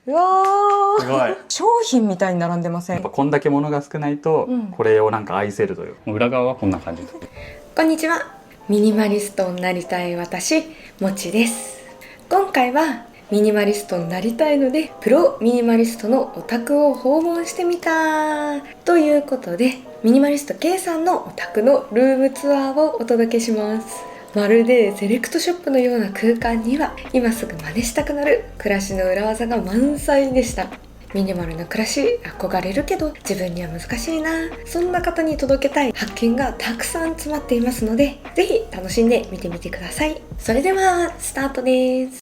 うわー、すごい。商品みたいに並んでません？やっぱこんだけ物が少ないと、これをなんか愛せるという。裏側はこんな感じ。こんにちは。ミニマリストになりたい私、もちです。今回はミニマリストになりたいので、プロミニマリストのお宅を訪問してみたということで、ミニマリスト K さんのお宅のルームツアーをお届けします。まるでセレクトショップのような空間には、今すぐ真似したくなる暮らしの裏技が満載でした。ミニマルな暮らし憧れるけど自分には難しいな、そんな方に届けたい発見がたくさん詰まっていますので、ぜひ楽しんで見てみてください。それではスタートです。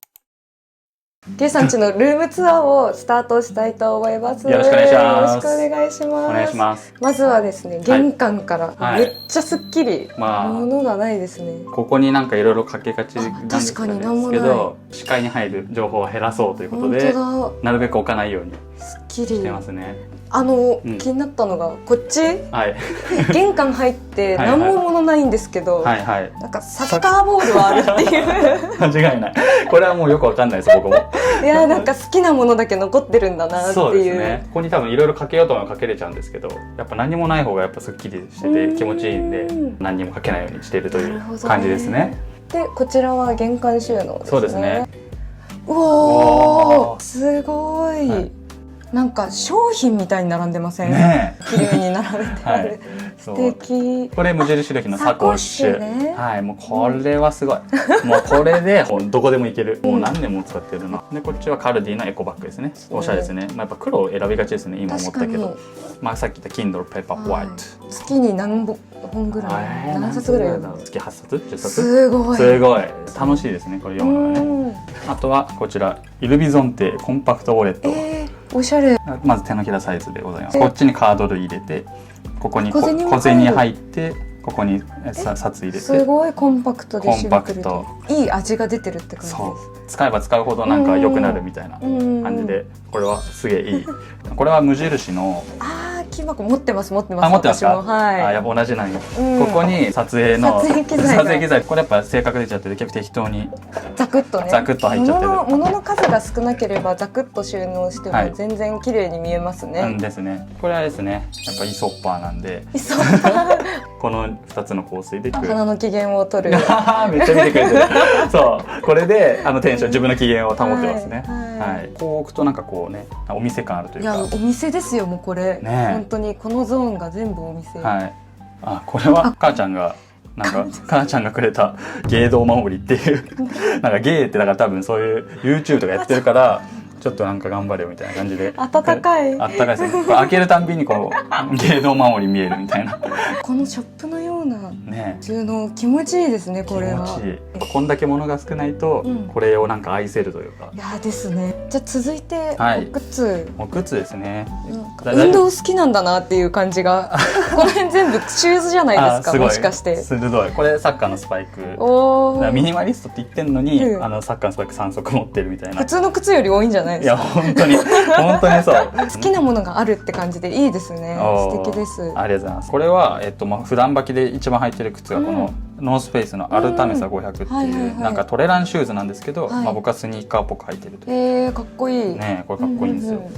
K さんちのルームツアーをスタートしたいと思います。よろしくお願いします。よろしくお願いします。お願いします。まずはですね、玄関からはいめっちゃすっきり、物がないですね。ここになんかいろいろかけがちなんです確かに何もないけど、視界に入る情報を減らそうということで、なるべく置かないようにすっきりしてますね。気になったのがこっち、はい、玄関入って何も物ないんですけど、はいはい、なんかサッカーボールはあるっていう間違いない。これはもうよくわかんないです、僕も。いや、なんか好きなものだけ残ってるんだなっていう。そうですね。ここに多分いろいろかけようと思えばかけれちゃうんですけど、やっぱ何もない方がやっぱすっきりしてて気持ちいいんで、何にもかけないようにしているという感じですね。で、こちらは玄関収納ですね。そうですね。おー、すごい、はい、なんか商品みたいに並んでません？ね、綺麗に並べてある、はい、素敵。これ無印良品のサコッシュ、ね、はい、もうこれはすごい。もうこれでどこでもいける。もう何年も使ってるの。で、こっちはカルディのエコバッグですね。おしゃれですね。まあ、やっぱ黒を選びがちですね、今思ったけど。まあ、さっき言った Kindle Paperwhite、月に何本ぐらい、何冊ぐらい？月8冊10冊。すごい、すごい楽しいですね、これ読むのがね。あとはこちらイルビゾンテコンパクトウォレット、おしゃれ。まず手のひらサイズでございます。こっちにカード類入れて、ここに小銭入って、ここに札入れて、すごいコンパクトでコンパクト、いい味が出てるって感じです。そう、使えば使うほどなんか良くなるみたいな感じで、これはすげえいい。これは無印の木箱持ってます。持ってますか？はい。やっぱ同じなんよ。ここに撮影機材、これやっぱ性格出ちゃってて結構適当にザクッとね、ザクッと入っちゃってる。物の数が少なければザクッと収納しても全然綺麗に見えますね。ですね。これはですね、やっぱイソッパーなんで、イソッパーこの2つの香水で花の機嫌を取る。めっちゃ見てくれてる。そう、これでテンション、自分の機嫌を保ってますね。はい。こう置くとなんかこうね、お店感あるというか。いや、お店ですよ、もうこれ。本当にこのゾーンが全部お店。はい。これは母ちゃんが母ちゃんがくれた芸道守りっていうなんか芸ってだから多分そういう YouTube とかやってるからちょっとなんか頑張れよみたいな感じで、温かいですね。これ開けるたんびにこう芸道守り見えるみたいな。このショップのような収納気持ちいいですね。これは気持ちいい。こんだけ物が少ないとこれをなんか愛せるというか。いやですね。じゃあ続いてお靴ですね。運動好きなんだなっていう感じが。この辺全部シューズじゃないですか。もしかして鋭い。これサッカーのスパイク。ミニマリストって言ってんのにサッカーのスパイク3足持ってるみたいな。普通の靴より多いんじゃない？いや本当にそう。好きなものがあるって感じでいいですね。素敵です。ありがとうございます。これは普段履きで一番履いてる靴がこのノースペースのアルタメサ500っていうなんかトレランシューズなんですけど、僕はスニーカーっぽく履いてるという。かっこいいね。これかっこいいんですよ。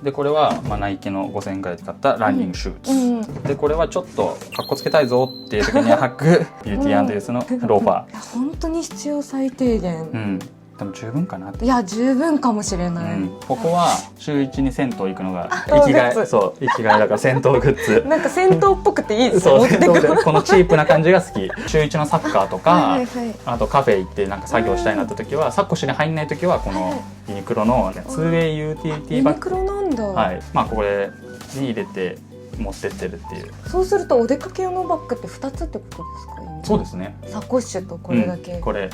でこれはナイキの5000円ぐらいで買ったランニングシューズ、でこれはちょっとかっこつけたいぞっていう時に履くビューティー&ユースのローファー。本当に必要最低限。でも十分かなって。いや十分かもしれない。ここは週1に銭湯行くのが生きがい。そう、生きがいだから銭湯グッズ。なんか銭湯っぽくていいですね。そうこのチープな感じが好き。週1のサッカーとか、あとカフェ行ってなんか作業したいなって時は、サッコシに入んない時はこのユニクロの 2way ユーティリティバッグ。ユニクロなんだ。はい。これに入れて持ってってるっていう。そうするとお出かけ用のバッグって2つってことですか？そうですね。サコッシュとこれだけ。これ。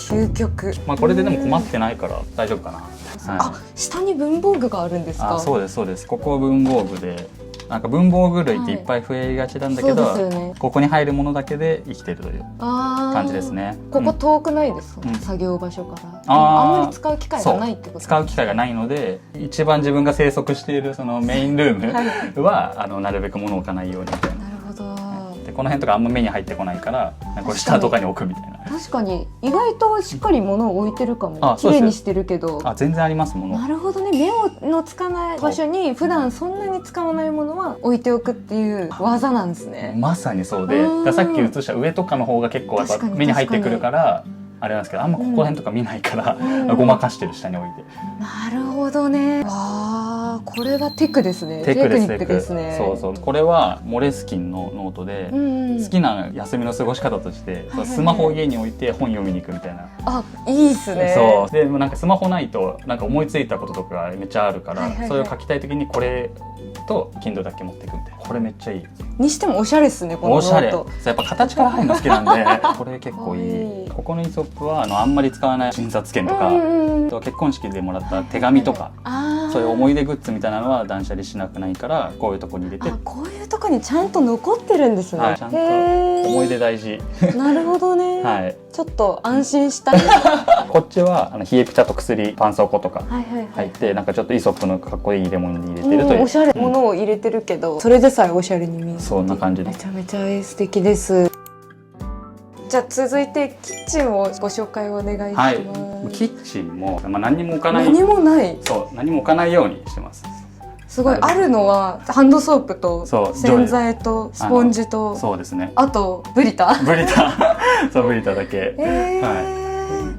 究極。これででも困ってないから大丈夫かな。下に文房具があるんですか？そうですそうです。ここ文房具で。なんか文房具類っていっぱい増えがちなんだけど、ここに入るものだけで生きてるという感じですね。ここ遠くないですか？作業場所から。あんまり使う機会がないってこと？使う機会がないので、一番自分が生息しているそのメインルームはなるべく物を置かないようにみたいな。なるほど。ここの辺とかあんま目に入ってこないからなんかこう下とかに置くみたいな。確かに意外としっかり物を置いてるかも。綺麗にしてるけど。全然ありますもの。なるほどね。目のつかない場所に普段そんなに使わないものは置いておくっていう技なんですね。まさにそうで、さっき映した上とかの方が結構やっぱ目に入ってくるからあれなんですけど、あんまここら辺とか見ないから、ごまかしてる下に置いて。なるほどね。わあ、これはテクですね。テクニックですね。そうそう。これはモレスキンのノートで、好きな休みの過ごし方として、スマホを家に置いて本読みに行くみたいな。あ、いいっすね。そうでもなんかスマホないとなんか思いついたこととかめっちゃあるから、それを書きたい時にこれと Kindle だけ持っていくみたいな。これめっちゃいい。にしてもおしゃれですね、このノート。おしゃれ。やっぱ形から入るの好きなんでこれ結構いい。ここのイソップはあんまり使わない診察券とか、結婚式でもらった手紙とか、そういう思い出グッズみたいなのは断捨離しなくないからこういうとこに入れて。こういうとこにちゃんと残ってるんですね。ちゃんと思い出大事。なるほどね。はい。ちょっと安心した。こっちは冷えピタと薬、絆創膏とか入って、なんかちょっとイソップのかっこいい入れ物に入れてるという。おしゃれものを入れてるけど、それでさえおしゃれに見える。そんな感じです。めちゃめちゃ素敵です。じゃあ続いてキッチンをご紹介お願いします。はい、キッチンも何にも置かない。何もない。そう、何も置かないようにしてます。すごい、あるのはハンドソープと洗剤とスポンジと、そうですね。あとブリタ。ブリタだけ。はい。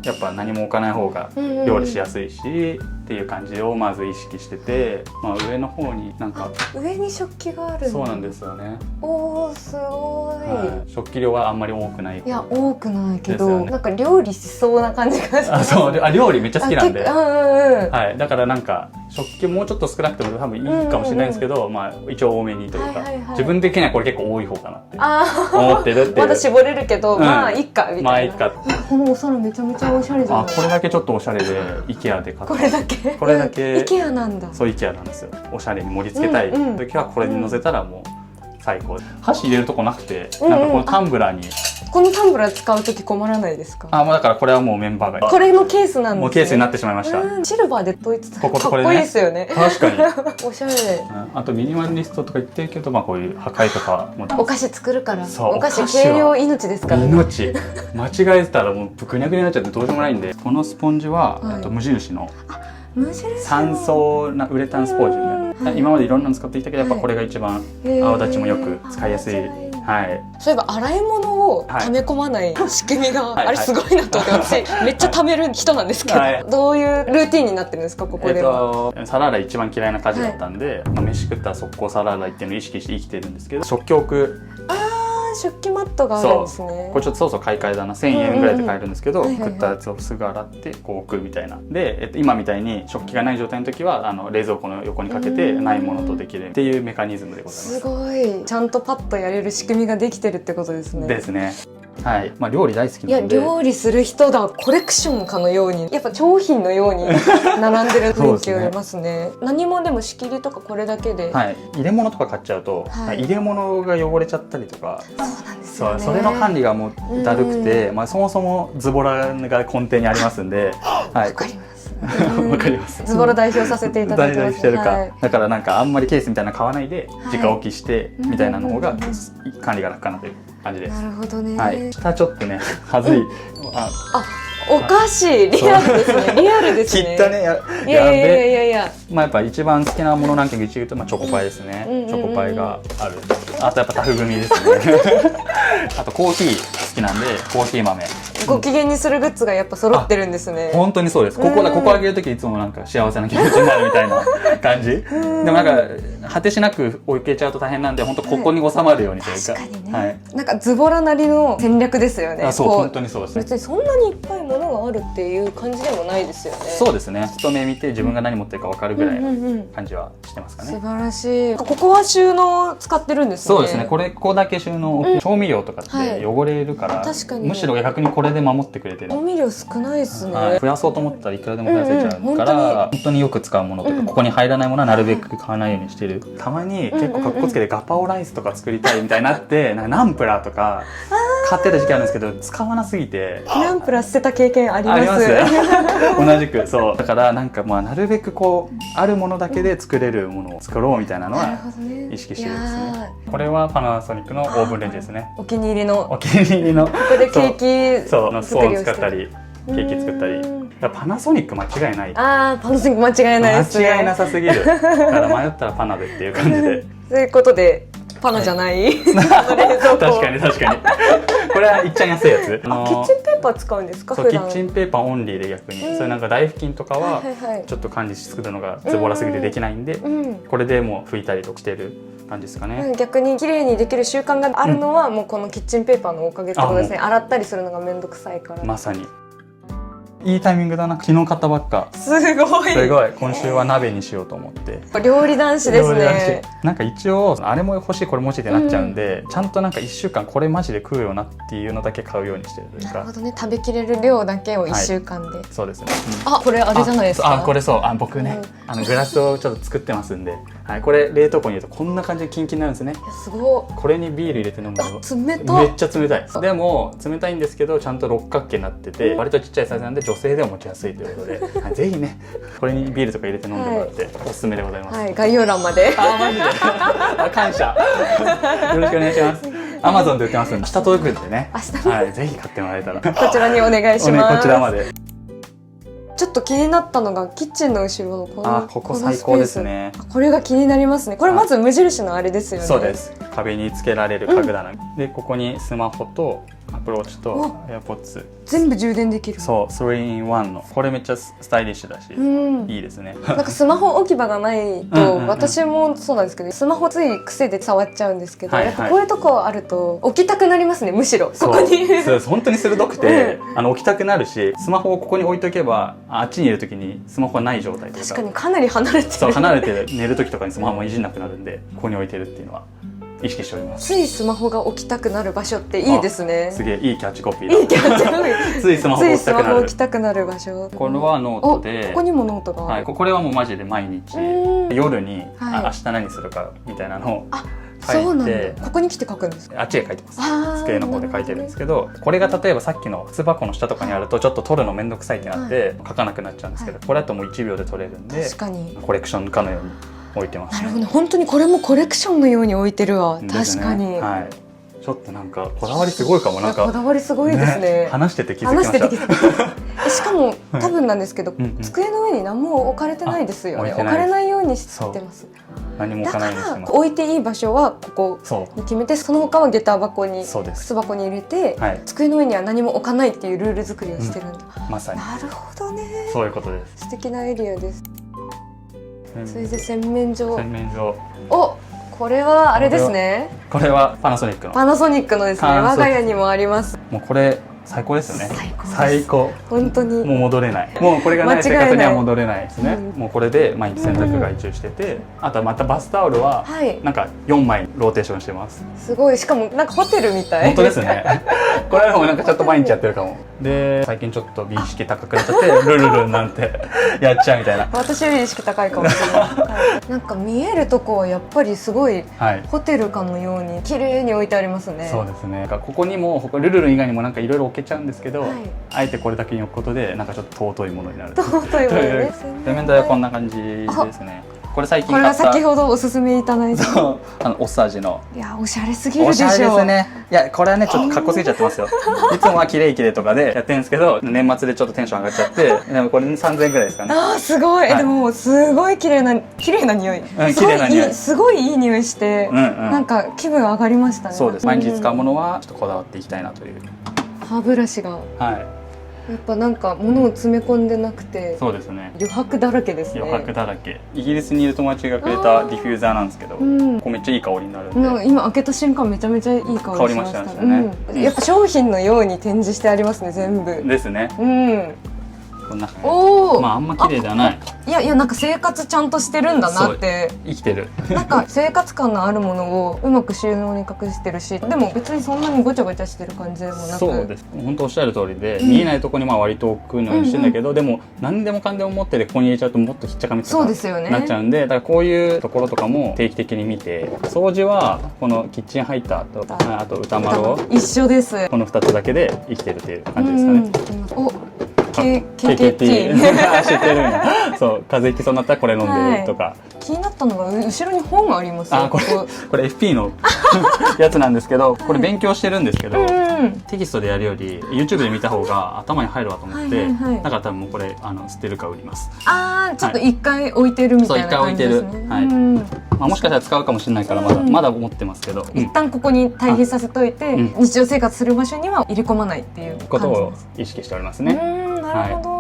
やっぱ何も置かない方が料理しやすいしっていう感じをまず意識してて、上の方になんか上に食器がある。そうなんですよね。おー、すごい。食器量はあんまり多くない。いや、多くないけど、なんか料理しそうな感じがします。そう、料理めっちゃ好きなんで、はい、だからなんか食器もうちょっと少なくても多分いいかもしれないんですけど、一応多めにというか、自分的にはこれ結構多い方かなって思ってるって。まだ絞れるけど、まあいっかみたいな。まあいっか。このお皿めちゃめちゃおしゃれじゃないですか。これだけちょっとおしゃれで IKEA で買った。これだけ IKEA なんだ。そう IKEA なんですよ。おしゃれに盛り付けたい時はこれに乗せたらもう最高。箸入れるとこなくて、なんかこのタンブラーに。このタンブラー使う時困らないですか？もうだからこれはもうメンバーが。これのケースなんですね。もうケースになってしまいました。シルバーで統一。かっこいいですよね。確かに。おしゃれ。あとミニマリストとか言ってるけど、こういう破壊とかも。お菓子作るから。お菓子軽量命ですからね。命。間違えてたらもうぐにゃぐにゃになっちゃってどうでもないんで。このスポンジは無印の。3層ウレタンスポンジね。今までいろんなの使ってきたけど、やっぱこれが一番泡立ちもよく使いやすい。はい。そういえば洗い物を溜め込まない仕組みがあれすごいなと思って、私めっちゃ溜める人なんですけど、どういうルーティンになってるんですか、ここでは。皿洗い一番嫌いな家事だったんで、飯食ったら速攻皿洗いっていうのを意識して生きてるんですけど、食器置く。食器マットがあるんですね。これちょっとそうそう買い替えだな、1000円ぐらいで買えるんですけど、食ったやつをすぐ洗ってこう置くみたいな。で、今みたいに食器がない状態の時は冷蔵庫の横にかけてないものとできるっていうメカニズムでございます。すごい、ちゃんとパッとやれる仕組みができてるってことですね。ですね。はい、料理大好きなんで。いや、料理する人だ、コレクションかのように、やっぱ商品のように並んでる雰囲気がありますね。何もでも仕切りとかこれだけで、入れ物とか買っちゃうと、入れ物が汚れちゃったりとか、そうなんですよね。それの管理がもうだるくて、そもそもズボラが根底にありますんで、わかります。わかります。ズボラ代表させていただいてます。だからなんかあんまりケースみたいなの買わないで直置きしてみたいなの方が管理が楽かなという感じです。なるほどね。はい。下ちょっとね、はずい。お菓子リアルですね。リアルですね。切ったね。いや。やっぱ一番好きなものランキング1位とチョコパイですね。チョコパイがある。あとやっぱタフ組ですね。あとコーヒー好きなんでコーヒー豆。ご機嫌にするグッズがやっぱ揃ってるんですね。本当にそうです。ここあげるときいつもなんか幸せな気持ちになるみたいな感じ。でもなんか果てしなく置けちゃうと大変なんで、本当ここに収まるようにというか。確かにね。なんかズボラなりの戦略ですよね。そう、本当にそうです。別にそんなにいっぱいものがあるっていう感じでもないですよね。そうですね。一目見て自分が何持ってるか分かるぐらいの感じはしてますかね。素晴らしい。ここは収納使ってるんですね。そうですね。ここだけ収納。調味料とかって汚れるから、むしろ逆にこれで守ってくれてる。調味料少ないですね。増やそうと思ったらいくらでも増やせちゃうから、本当によく使うものとか、ここに入らないものはなるべく買わないようにしてる。たまに結構かっこつけてガパオライスとか作りたいみたいになって、ナンプラーとか買ってた時期あるんですけど使わなすぎて。ナンプラー捨てた経験あります。同じくそうだからなんかまあなるべくこうあるものだけで作れるものを作ろうみたいなのは意識してるんですね。これはパナソニックのオーブンレンジですね。お気に入りの。お気に入りの。ここでケーキそうスポーン使ったりケーキ作ったり。パナソニック間違いない。ああ、パナソニック間違いないですね。間違いなさすぎる。だから迷ったらパナでっていう感じで。ということでパナじゃない。確かに確かに。これはいっちゃん安いやつ。キッチンペーパー使うんですか？そう、キッチンペーパーオンリーで逆に。それなんか台拭きとかはちょっと管理し作るのがズボラすぎてできないんで、これでもう拭いたりとかしてる感じですかね。逆に綺麗にできる習慣があるのはもうこのキッチンペーパーのおかげってことですね。洗ったりするのがめんどくさいから。まさに。いいタイミングだな。昨日買ったばっか。すごい。すごい。今週は鍋にしようと思って。料理男子ですね。なんか一応あれも欲しいこれも欲しいってなっちゃうんで、ちゃんとなんか1週間これマジで食うよなっていうのだけ買うようにしてるというか。なるほどね。食べきれる量だけを1週間で。そうですね。あ、これあれじゃないですか。あ、これそう。僕ね、グラスをちょっと作ってますんで、はい、これ冷凍庫に入れるとこんな感じでキンキンになるんですね。すごい。これにビール入れて飲むの冷ためっちゃ冷たい。でも冷たいんですけどちゃんと六角形になってて、割とちっちゃいサイズなんで女性でも持ちやすいということで、はい、ぜひねこれにビールとか入れて飲んでもらっておすすめでございます。はい、概要欄まで。あ、マジで。感謝。よろしくお願いします。Amazon で売ってますんで、明日届くんでね。はい、ぜひ買ってもらえたら。こちらにお願いします。こちらまで。ちょっと気になったのがキッチンの後ろのここ最高ですね。これが気になりますね。これまず無印のあれですよね。そうです。壁につけられる家具棚、でここにスマホとアプローチとAirPods全部充電できる。そう、3-in-1 のこれめっちゃスタイリッシュだし、いいですね。なんかスマホ置き場がないと、私もそうなんですけど、スマホつい癖で触っちゃうんですけど、やっぱこういうとこあると置きたくなりますね。むしろここに。そう本当に鋭くて、置きたくなるし、スマホをここに置いとけばあっちにいる時にスマホがない状態とか。確かにかなり離れてる。そう、離れて寝る時とかにスマホもいじんなくなるんで、ここに置いてるっていうのは意識しております。ついスマホが置きたくなる場所っていいですね。すげえいいキャッチコピーだ。いいキャッチコピー。ついスマホ置きたくなる場所。これはノートで、ここにもノートが。はい、これはもうマジで毎日夜に明日何するかみたいなのを書いて、ここに来て書くんですか？あっちで書いてます。机の方で書いてるんですけど、これが例えばさっきの靴箱の下とかにあるとちょっと取るのめんどくさいってなって書かなくなっちゃうんですけど、これだともう1秒で取れるんで、確かにコレクションかのように置いてます。なるほど、本当にこれもコレクションのように置いてるわ。確かに。はい。ちょっとなんかこだわりすごいかも。なんかこだわりすごいですね。話してて気づきました。しかも多分なんですけど、机の上に何も置かれてないですよね。置かれないようにしてます。何も置かないようにしてます。置いていい場所はここに決めて、その他は下駄箱に靴箱に入れて、机の上には何も置かないっていうルール作りをしてるんだ。まさに。なるほどね。そういうことです。素敵なエリアです。それで洗面所。お、これはあれですね。これはパナソニックの。パナソニックのですね。我が家にもあります。もうこれ最高ですよね。最高。本当に。もう戻れない。もうこれがない生活には戻れないですね。もうこれで毎日洗濯外注してて、あとはまたバスタオルはなんか4枚ローテーションしてます。すごい。しかもなんかホテルみたい。本当ですね。これはもうなんかちょっと毎日やってるかも。で最近ちょっと美意識高くなっちゃってルルルンなんてやっちゃうみたいな。私より意識高いかもしれない。なんか見えるとこはやっぱりすごいホテルかのように綺麗に置いてありますね。そうですね。ここにもルルルン以外にもなんかいろいろ置けちゃうんですけど、あえてこれだけに置くことでなんかちょっと尊いものになる。尊いものね。洗面台はこんな感じですね。これ最近これは先ほどおすすめいただいた。オッサージの。いやおしゃれすぎるでしょ。おしゃれですね。いやこれはねちょっとかっこすぎちゃってますよ。いつもは綺麗綺麗とかでやってるんですけど、年末でちょっとテンション上がっちゃって、でもこれ3000円ぐらいですかね。ああすごい。でもすごい綺麗な匂い。綺麗な匂い。すごいいい匂いして、なんか気分上がりましたね。そうです。毎日使うものはちょっとこだわっていきたいなという。歯ブラシが。はい。やっぱなんか物を詰め込んでなくて、そうですね。余白だらけですね。余白だらけ。イギリスにいる友達がくれたディフューザーなんですけど、こうめっちゃいい香りになるんで。今開けた瞬間めちゃめちゃいい香りしました。香りましたね。やっぱ商品のように展示してありますね全部。ですね。こんな感じ。おお、まああんま綺麗ではない。いやいや、なんか生活ちゃんとしてるんだなって。生きてる。なんか生活感のあるものをうまく収納に隠してるし、でも別にそんなにごちゃごちゃしてる感じでもなく。そうです。本当おっしゃる通りで、見えないところにまあ割と置くのにしてんだけど、でも何でもかんでも持っててここに入れちゃうともっとひっちゃかめっちゃかそうですよね。なっちゃうんで、だからこういうところとかも定期的に見て、掃除はこのキッチンハイターとあと歌丸を一緒です。この2つだけで生きてるっていう感じですかね。お、KKT 知ってるんや。そう風邪ひきそうになったらこれ飲んでるとか。気になったのが後ろに本がありますよ。これ FP のやつなんですけど、これ勉強してるんですけど、テキストでやるより YouTube で見た方が頭に入るわと思って、だから多分もうこれ捨てるか売ります。ああ、ちょっと一回置いてるみたいな感じですね。そう一回置いてる。はい。まあもしかしたら使うかもしれないからまだ持ってますけど、一旦ここに対比させといて、日常生活する場所には入れ込まないっていうことを意識しておりますね。なるほど。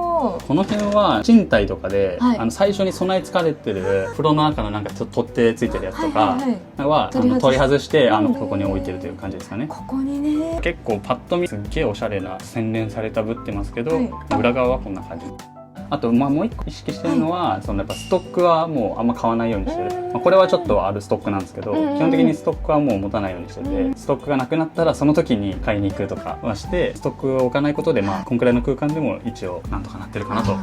この辺は賃貸とかで最初に備え付かれてる風呂の中のなんかちょっと取っ手ついてるやつとかは取り外してここに置いてるという感じですかね。ここにね。結構パッと見すっげえおしゃれな洗練されたぶってますけど、裏側はこんな感じ。あともう一個意識してるのは、やっぱストックはもうあんま買わないようにしてる。これはちょっとあるストックなんですけど、基本的にストックはもう持たないようにしてて、ストックがなくなったらその時に買いに行くとかはして、ストックを置かないことでこんくらいの空間でも一応なんとかなってるかなと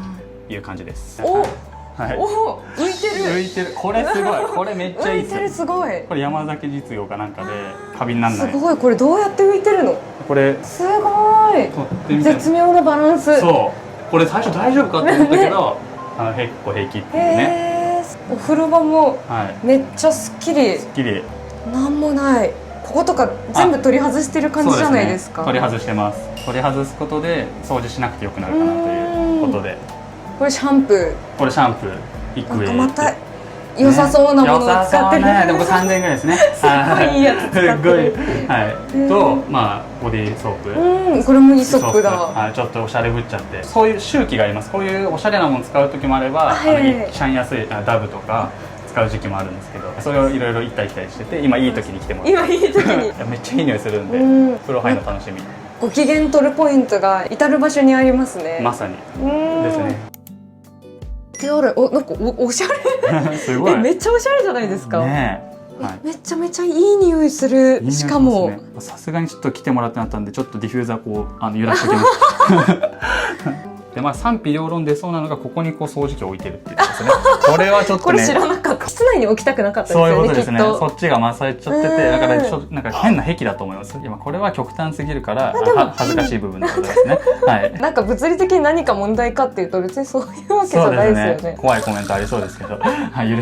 いう感じです。お、はい、お、浮いてる。浮いてる。これすごい。これめっちゃいいですよ。浮いてる、すごい。これ山崎実業かなんかでカビにならない。すごい。これどうやって浮いてるの？これすごい。絶妙なバランス。そう。これ最初大丈夫かって思ったけど、結構平気っていうね。お風呂場もめっちゃすっきり。すっきり。なんもない。こことか全部取り外してる感じじゃないですか。取り外してます。取り外すことで掃除しなくてよくなるかなということで。これシャンプー。これシャンプー。育英。また良さそうなものを使ってる。でも3000円ぐらいですね。すごいいいやつ使ってる。とボディーソープ。これもイソップだ。ちょっとおしゃれぶっちゃって。そういう周期があります。こういうおしゃれなもの使う時もあれば、シャン安いダブとか使う時期もあるんですけど、それをいろいろ行ったり来たりしてて、今いい時に来てもらって。今いい時に。めっちゃいい匂いするんで、風呂入るの楽しみ。ご機嫌取るポイントが至る場所にありますね。まさにですね。で、あれ、なんかおしゃれ。すごい。めっちゃおしゃれじゃないですか。ねめちゃめちゃいい匂いする。しかもさすがにちょっと来てもらってなったんで、ちょっとディフューザーこう揺らしておきました。で賛否両論出そうなのが、ここにこう掃除機を置いてるっていうですね。これはちょっとね、これ知らなかった。室内に置きたくなかったですよね。そういうことですね。そっちが勝っちゃってて、だからなんか変な癖だと思います。今これは極端すぎるから恥ずかしい部分でございますね。はい。なんか物理的に何か問題かっていうと別にそういうわけじゃないですよね。怖いコメントありそうですけど、許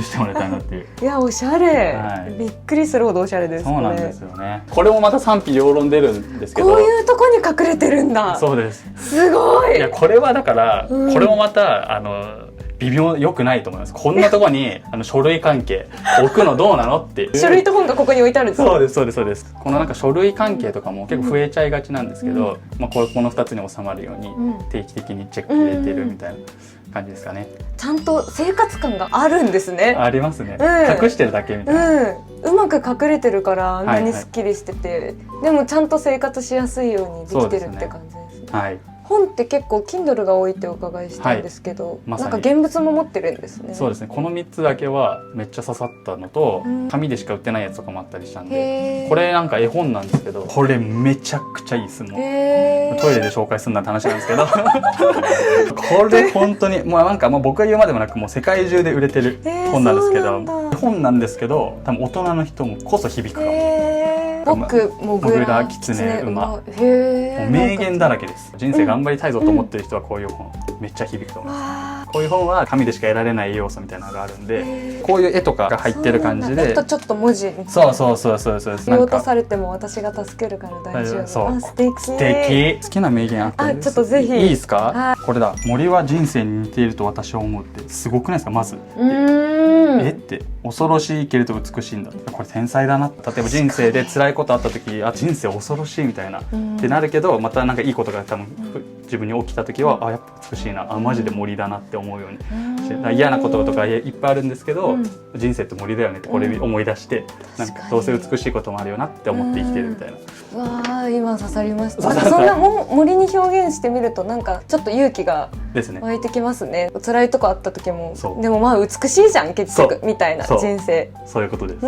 してもらいたいなっていう。いや、おしゃれ。びっくりするほどおしゃれです。そうなんですよね。これもまた賛否両論出るんですけど。こういうとこに隠れてるんだ。そうです。すごい。いや、これはだからこれもまた微妙良くないと思います。こんなところに書類関係置くのどうなのっていう。書類と本がここに置いてあるんですか？そうですそうですそうです。このなんか書類関係とかも結構増えちゃいがちなんですけど、この2つに収まるように定期的にチェック入れてるみたいな感じですかね。ちゃんと生活感があるんですね。ありますね。隠してるだけみたいな。うまく隠れてるからあんなにすっきりしてて、でもちゃんと生活しやすいようにできてるって感じですね。はい。本って結構 Kindle が多いってお伺いしたんですけど、なんか現物も持ってるんですね。そうですね。この3つだけはめっちゃ刺さったのと、紙でしか売ってないやつとかもあったりしたんで、これなんか絵本なんですけど、これめちゃくちゃいいです。もうトイレで紹介するなって話なんですけど、これ本当にもうなんか僕が言うまでもなく、もう世界中で売れてる本なんですけど、本なんですけど、多分大人の人もこそ響くかも。僕モグラキツネ馬、もう名言だらけです。人生頑張りたいぞと思ってる人はこういう本めっちゃ響くと思います。こういう本は紙でしか得られない要素みたいなのがあるんで、こういう絵とかが入ってる感じで、ちょっと文字そう見落とされても私が助けるから大丈夫。素敵。好きな名言あったんです。ちょっとぜひいいですか？これだ。森は人生に似ていると私は思うってすごくないですか？まずって恐ろしいけれど美しいんだ。これ天才だな。例えば人生で辛いことあった時、人生恐ろしいみたいなってなるけど、またなんかいいことが多分自分に起きた時はやっぱ美しいな、マジで森だなって思うようにして、嫌なこととかいっぱいあるんですけど、人生って森だよねってこれ思い出して、なんかどうせ美しいこともあるよなって思って生きてるみたいな。わあ今刺さりました。そんな森に表現してみるとなんかちょっと勇気が湧いてきますね。辛いとこあった時もでもまあ美しいじゃん結局みたいな人生。そういうことです。って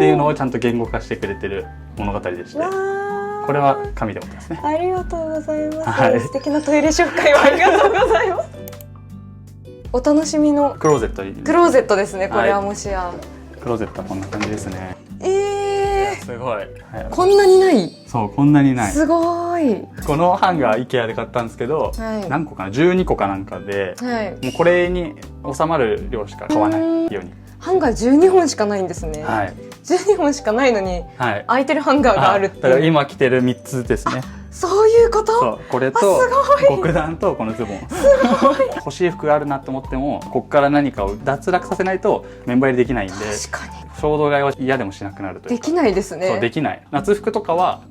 いうのをちゃんと言語化してくれてる物語でして、これは神で思ってますね。ありがとうございます。素敵なトイレ紹介をありがとうございます。お楽しみのクローゼットに。クローゼットですね。これはもしや。クローゼットはこんな感じですね。すごい。こんなにない。そう、こんなにない。すごい。このハンガー IKEA で買ったんですけど、何個かな、12個かなんかで、もうこれに収まる量しか買わないように。ハンガー12本しかないんですね。12本しかないのに、空いてるハンガーがあるっていう。だから今着てる3つですね。そういうこと？そう、これと極暖とこのズボン。欲しい服があるなと思っても、ここから何かを脱落させないとメンバー入りできないんで。確かに。衝動買いは嫌でもしなくなるというか。できないですね。そうできない。夏服とかは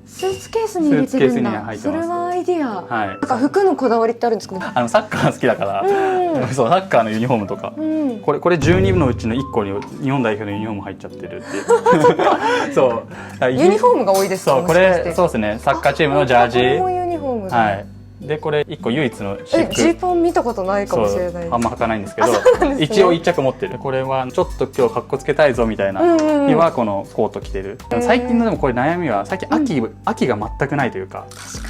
スーツケースに入れてるんだ。それはアイディア。なんか服のこだわりってあるんですかね。サッカー好きだから、そうサッカーのユニフォームとか、これ12のうちの1個に日本代表のユニフォーム入っちゃってるっていう。そう。ユニフォームが多いですか。そうこれそうですね。サッカーチームのジャージ。ユニフォーム。はい。でこれ1個唯一のジーパン見たことないかもしれない。あんま履かないんですけど、一応1着持ってる。これはちょっと今日かっこつけたいぞみたいな日はこのコート着てる。最近のでもこれ悩みは最近秋が全くないというか、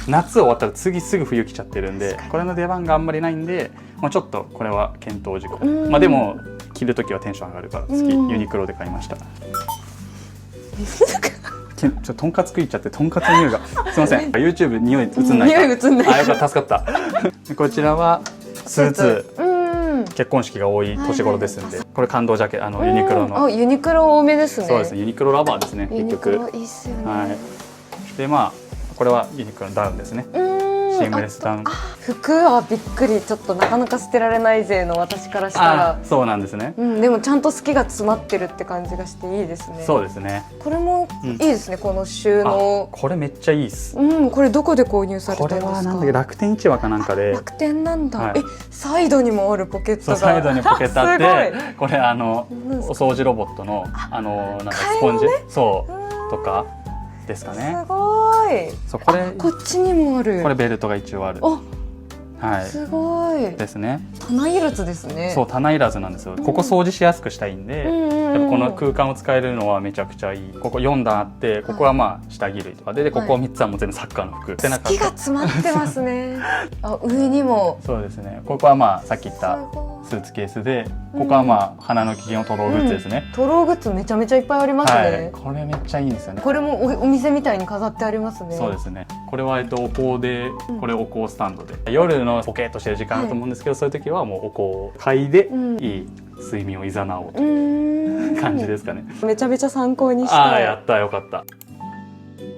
夏終わったら次すぐ冬来ちゃってるんで、これの出番があんまりないんで、ちょっとこれは検討事項。まあでも着るときはテンション上がるから好き。ユニクロで買いました。ちょっととんかつ食いちゃってとんかつの匂いがすみません。YouTube 匂い移んない。匂い移んない。あ、よかった、助かった。こちらはスーツ。結婚式が多い年頃ですんで、これ感動ジャケユニクロの。ユニクロ多めですね。そうですね。ユニクロラバーですね。結局。いいっすよね。はい。でまあこれはユニクロのダウンですね。シームレスダウン。服はびっくり。ちょっとなかなか捨てられない勢の私からしたら。そうなんですね。でもちゃんと好きが詰まってるって感じがしていいですね。そうですね。これもいいですね。この収納。これめっちゃいいっす。これどこで購入されたんですか。これはなんだっけ、楽天市場かなんかで。楽天なんだ。サイドにもあるポケットが。サイドにポケットあって、これお掃除ロボットのなんかスポンジそうとかですかね。すごい。そうこれこっちにもある。これベルトが一応ある。はい。すごい。ですね。棚いらずですね。そう棚いらずなんですよ。ここ掃除しやすくしたいんで、やっぱこの空間を使えるのはめちゃくちゃいい。ここ4段あって、ここはまあ下着類とかで、ここ3つはもう全部サッカーの服。好きが詰まってますね。上にも。そうですね。ここはまあさっき言ったスーツケースで、ここはまあ花の機嫌をトローグッズですね。トローグッズめちゃめちゃいっぱいありますね。これめっちゃいいんですよね。これもお店みたいに飾ってありますね。そうですね。これはお香で、これお香スタンドで、夜のポケッとしてる時間だと思うんですけど、そういう時はもうお香を嗅いでいい睡眠をいざなおうという感じですかね。めちゃめちゃ参考にした。やった、よかった。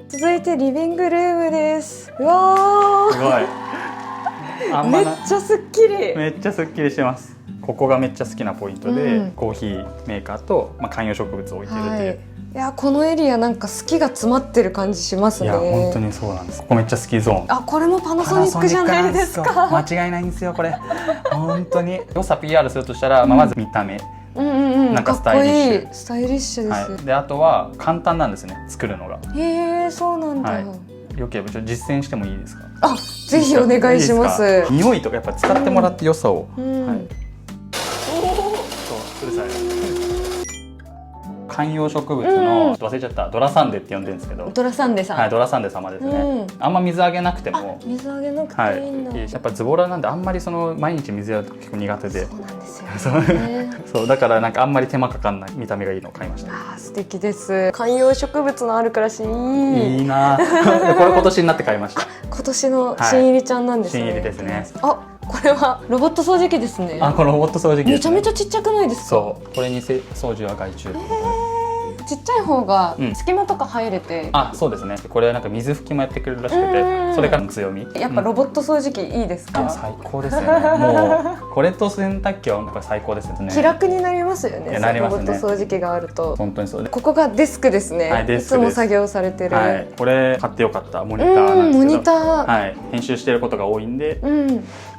続いてリビングルームです。うわすごい。めっちゃすっきり。めっちゃすっきりしてます。ここがめっちゃ好きなポイントで、コーヒーメーカーと観葉植物を置いてるっていう。いやこのエリアなんか好きが詰まってる感じしますね。いや本当にそうなんです。ここめっちゃ好きゾーン。これもパナソニックじゃないですか。間違いないんですよこれ。本当に良さ PR するとしたら、まず見た目。なんかスタイリッシュ。スタイリッシュです。であとは簡単なんですね、作るのが。へえ、そうなんだ。よければ実践してもいいですか。ぜひお願いします。匂いとかやっぱ使ってもらって良さを。観葉植物の忘れちゃったドラサンデって呼んでるんですけど、ドラサンデさん。はい、ドラサンデ様ですね。あんま水あげなくても、水あげなくていいんだ。やっぱズボラなんであんまり毎日水やると結構苦手で。そうなんですよね。そうだからなんかあんまり手間かかんない見た目がいいのを買いました。素敵です。観葉植物のある暮らしいいな。これ今年になって買いました。今年の新入りちゃんなんですね。新入りですね。これはロボット掃除機ですね。このロボット掃除機めちゃめちゃちっちゃくないですか。そうこれに掃除は外注。ちっちゃい方が隙間とか入れて、そうですね。これはなんか水拭きもやってくれるらしくて、それからの強み。やっぱロボット掃除機いいですか。最高ですよね。もうこれと洗濯機はやっぱ最高ですね。気楽になりますよね。なりますね。ロボット掃除機があると。本当にそうです。ここがデスクですね。いつも作業されてる。これ買ってよかったモニターなんですけど。モニター。編集してることが多いんで、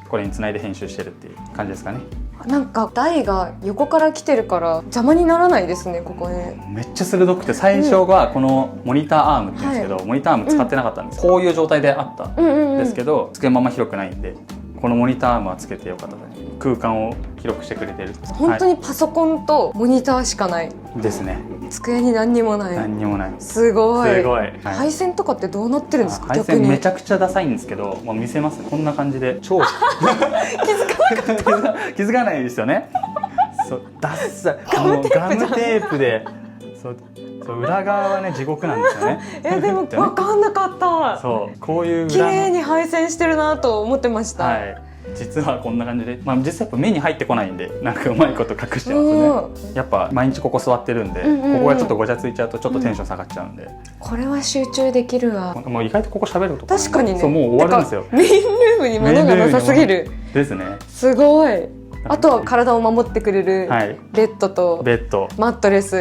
これにつないで編集してるっていう感じですかね。なんか台が横から来てるから邪魔にならないですね、ここね。めっちゃ鋭くて、最初はこのモニターアームって言うんですけど、モニターアーム使ってなかったんです、こういう状態であったんですけど、机まま広くないんで、このモニターアームはつけてよかったですね。空間を広くしてくれてる。本当にパソコンとモニターしかない、ですね。机に何にもない。何にもない。すごい。すごい。配線とかってどうなってるんですか？配線めちゃくちゃダサいんですけど、もう見せますね。こんな感じで超気づかないですよね。そう、ダッサい。もうガムテープで、そう裏側はね地獄なんですよね。でも分かんなかった。そうこういう綺麗に配線してるなと思ってました。はい。実はこんな感じで、まあ実際やっぱ目に入ってこないんで、なんかうまいこと隠してますね。やっぱ毎日ここ座ってるんで、ここがちょっとごちゃついちゃうとちょっとテンション下がっちゃうんで。これは集中できるわ。もう意外とここ喋ると確かにね。そうもう終わるんですよ。メインルームに物がなさすぎる。ですね。すごい。あとは体を守ってくれるベッドとマットレス、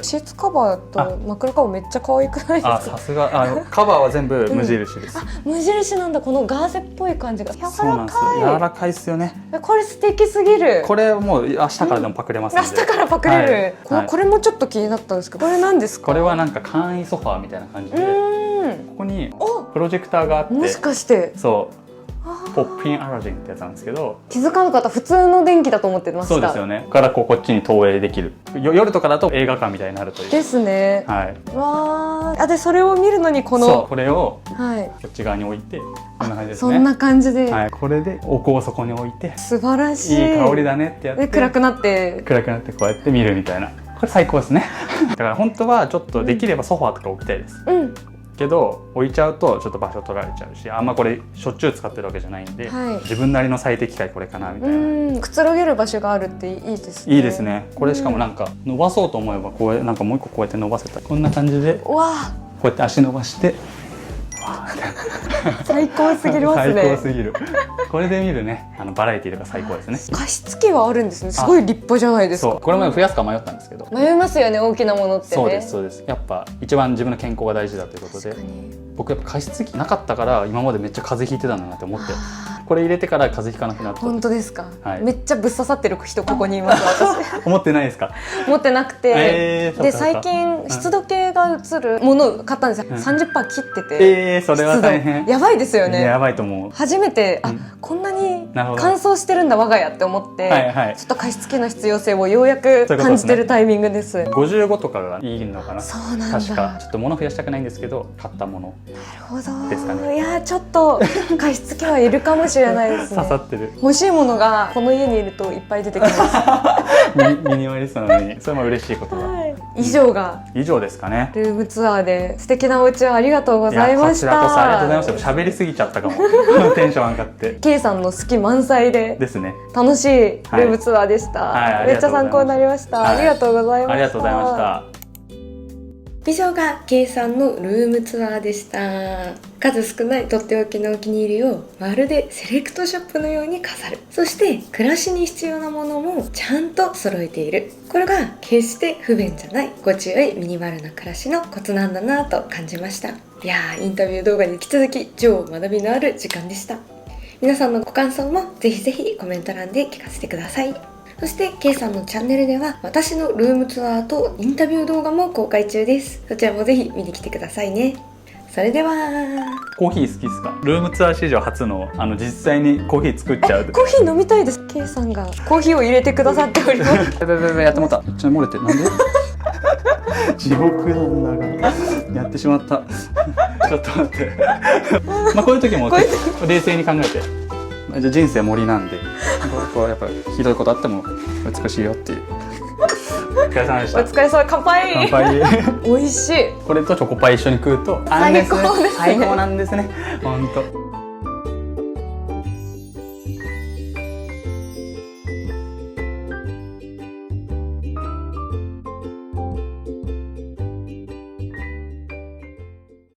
シーツカバーと枕カバーめっちゃ可愛くないですか？さすがカバーは全部無印です。無印なんだ。このガーゼっぽい感じが柔らかい。柔らかいですよね。これ素敵すぎる。これもう明日からでもパクれますんで。明日からパクれる。これもちょっと気になったんですけど、これ何ですか？これはなんか簡易ソファーみたいな感じで、ここにプロジェクターがあって、もしかしてそうポップインアラジンってやつなんですけど、気づかなかった。普通の電気だと思ってました。そうですよね。からこっちに投影できる。夜とかだと映画館みたいになるというですね。はい。わあ、でそれを見るのにこれをこっち側に置いて、こんな感じですね。そんな感じで、これでお香をそこに置いて、素晴らしい。いい香りだねってやって、暗くなってこうやって見るみたいな。これ最高ですね。だから本当はちょっとできればソファーとか置きたいです。けど置いちゃうとちょっと場所取られちゃうし、あんまこれしょっちゅう使ってるわけじゃないんで、自分なりの最適解これかなみたいな。くつろげる場所があるっていいですね。いいですね。これしかもなんか伸ばそうと思えばこうなんかもう一個こうやって伸ばせたり、こんな感じでこうやって足伸ばして。最高すぎますね。最高すぎる。これで見るね、バラエティーとか最高ですね。加湿器はあるんですね。すごい立派じゃないですか。これも増やすか迷ったんですけど。迷いますよね、大きなものってね。そうですそうです。やっぱ一番自分の健康が大事だということで、僕やっぱ加湿器なかったから今までめっちゃ風邪ひいてたんだなって思って、これ入れてから風邪ひかなくなった。本当ですか？めっちゃぶっ刺さってる人ここにいます。私思ってないですか？持ってなくて、で最近湿度計が映るものを買ったんですよ。30%切ってて、それは大変。やばいですよね。やばいと思う。初めてこんなに乾燥してるんだ我が家って思って、ちょっと加湿器の必要性をようやく感じてるタイミングです。55とかがいいのかな。そうなんだ。確かちょっと物増やしたくないんですけど、買ったものですかね。いやちょっと加湿器はいるかもしれないですね。刺さってる。欲しいものがこの家にいるといっぱい出てきます。ミニマリストなのにそれも嬉しいことだ。以上ですかね。ルームツアーで素敵なお家をありがとうございました。こちらこそありがとうございました。喋りすぎちゃったかも。テンション上がって。K さんの好き満載でですね。楽しいルームツアーでした。めっちゃ参考になりました。ありがとうございました。ありがとうございました。以上が K さんのルームツアーでした。数少ないとっておきのお気に入りをまるでセレクトショップのように飾る。そして暮らしに必要なものもちゃんと揃えている。これが決して不便じゃないご注意ミニマルな暮らしのコツなんだなと感じました。いやー、インタビュー動画に引き続き超学びのある時間でした。皆さんのご感想もぜひぜひコメント欄で聞かせてください。そして K さんのチャンネルでは私のルームツアーとインタビュー動画も公開中です。そちらもぜひ見に来てくださいね。それではコーヒー好きですか？ルームツアー史上初の実際にコーヒー作っちゃう。コーヒー飲みたいです。 K さんがコーヒーを入れてくださっております。やってもらった。ちょっと漏れてなんで地獄なんだがやってしまった。ちょっと待ってまあこういう時も冷静に考えて、じゃあ人生森なんでこうやっぱひどいことあっても美しいよっていう。お疲れ様でした。お疲れ様。乾杯。乾杯。美味しい。これとチョコパイ一緒に食うと最高ですね。最高なんですね。本当。